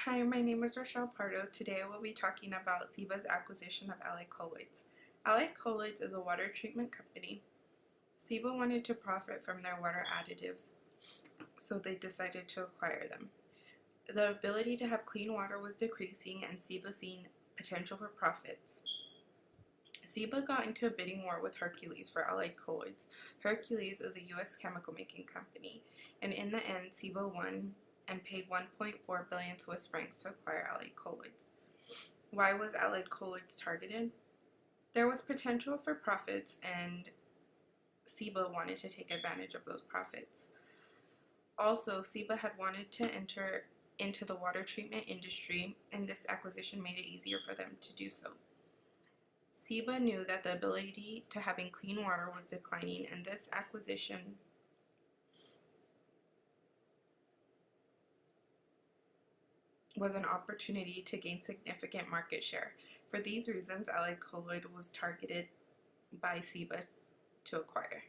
Hi, my name is Rochelle Pardo. Today I will be talking about Ciba's acquisition of Allied Colloids. Allied Colloids is a water treatment company. Ciba wanted to profit from their water additives, so they decided to acquire them. The ability to have clean water was decreasing, and Ciba seen potential for profits. Ciba got into a bidding war with Hercules for Allied Colloids. Hercules is a U.S. chemical making company, and in the end, Ciba won and paid 1.4 billion Swiss francs to acquire Allied Colloids. Why was Allied Colloids targeted? There was potential for profits, and Ciba wanted to take advantage of those profits. Also, Ciba had wanted to enter into the water treatment industry, and this acquisition made it easier for them to do so. Ciba knew that the ability to having clean water was declining, and this acquisition was an opportunity to gain significant market share. For these reasons, Allied Colloid was targeted by Ciba to acquire.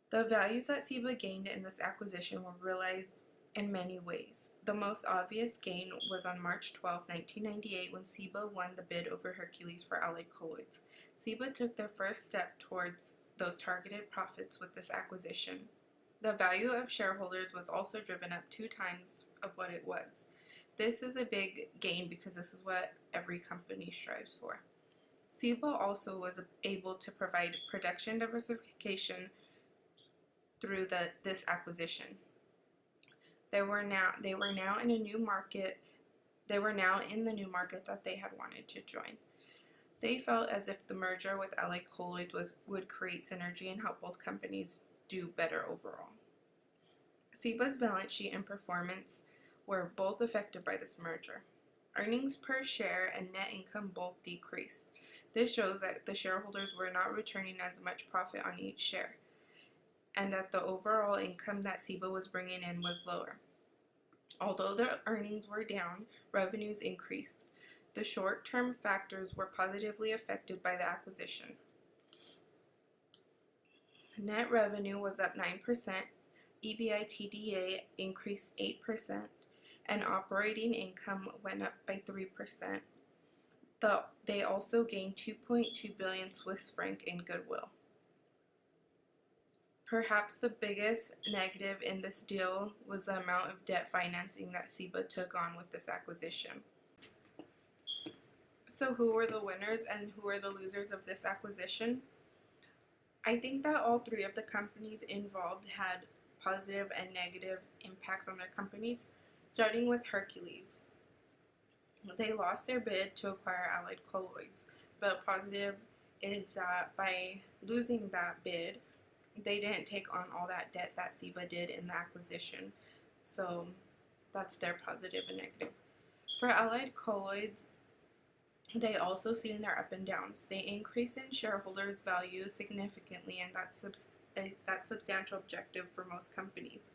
The values that Ciba gained in this acquisition were realized in many ways. The most obvious gain was on March 12, 1998, when Ciba won the bid over Hercules for Allied Colloids. Ciba took their first step towards those targeted profits with this acquisition. The value of shareholders was also driven up 2 times of what it was. This is a big gain because this is what every company strives for. Ciba also was able to provide production diversification through this acquisition. They were now in a new market. They were now in the new market that they had wanted to join. They felt as if the merger with Allied Colloid would create synergy and help both companies do better overall. Ciba's balance sheet and performance were both affected by this merger. Earnings per share and net income both decreased. This shows that the shareholders were not returning as much profit on each share, and that the overall income that Ciba was bringing in was lower. Although the earnings were down, revenues increased. The short-term factors were positively affected by the acquisition. Net revenue was up 9%, EBITDA increased 8%, and operating income went up by 3%. They also gained 2.2 billion Swiss franc in goodwill. Perhaps the biggest negative in this deal was the amount of debt financing that Ciba took on with this acquisition. So who were the winners and who were the losers of this acquisition? I think that all 3 of the companies involved had positive and negative impacts on their companies, starting with Hercules. They lost their bid to acquire Allied Colloids, but positive is that by losing that bid, they didn't take on all that debt that Ciba did in the acquisition. So that's their positive and negative. For Allied Colloids, they also seen their up and downs. They increased in shareholders' value significantly, and that's substantial objective for most companies.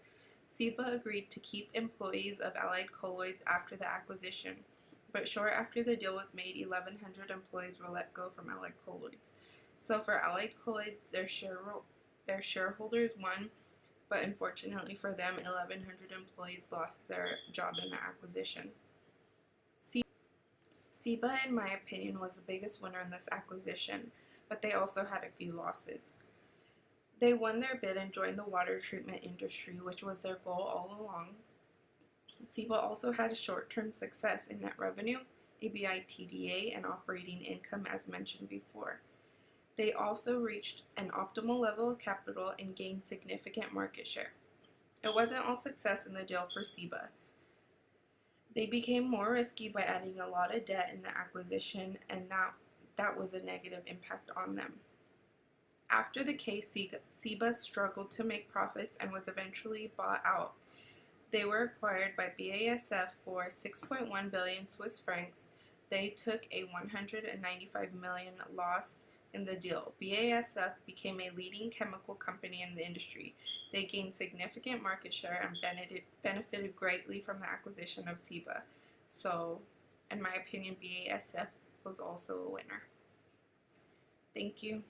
Ciba agreed to keep employees of Allied Colloids after the acquisition, but short after the deal was made, 1,100 employees were let go from Allied Colloids. So for Allied Colloids, their shareholders won, but unfortunately for them, 1,100 employees lost their job in the acquisition. Ciba, in my opinion, was the biggest winner in this acquisition, but they also had a few losses. They won their bid and joined the water treatment industry, which was their goal all along. Ciba also had a short-term success in net revenue, EBITDA, and operating income as mentioned before. They also reached an optimal level of capital and gained significant market share. It wasn't all success in the deal for Ciba. They became more risky by adding a lot of debt in the acquisition, and that was a negative impact on them. After the case, Ciba struggled to make profits and was eventually bought out. They were acquired by BASF for 6.1 billion Swiss francs. They took a 195 million loss in the deal. BASF became a leading chemical company in the industry. They gained significant market share and benefited greatly from the acquisition of Ciba. So, in my opinion, BASF was also a winner. Thank you.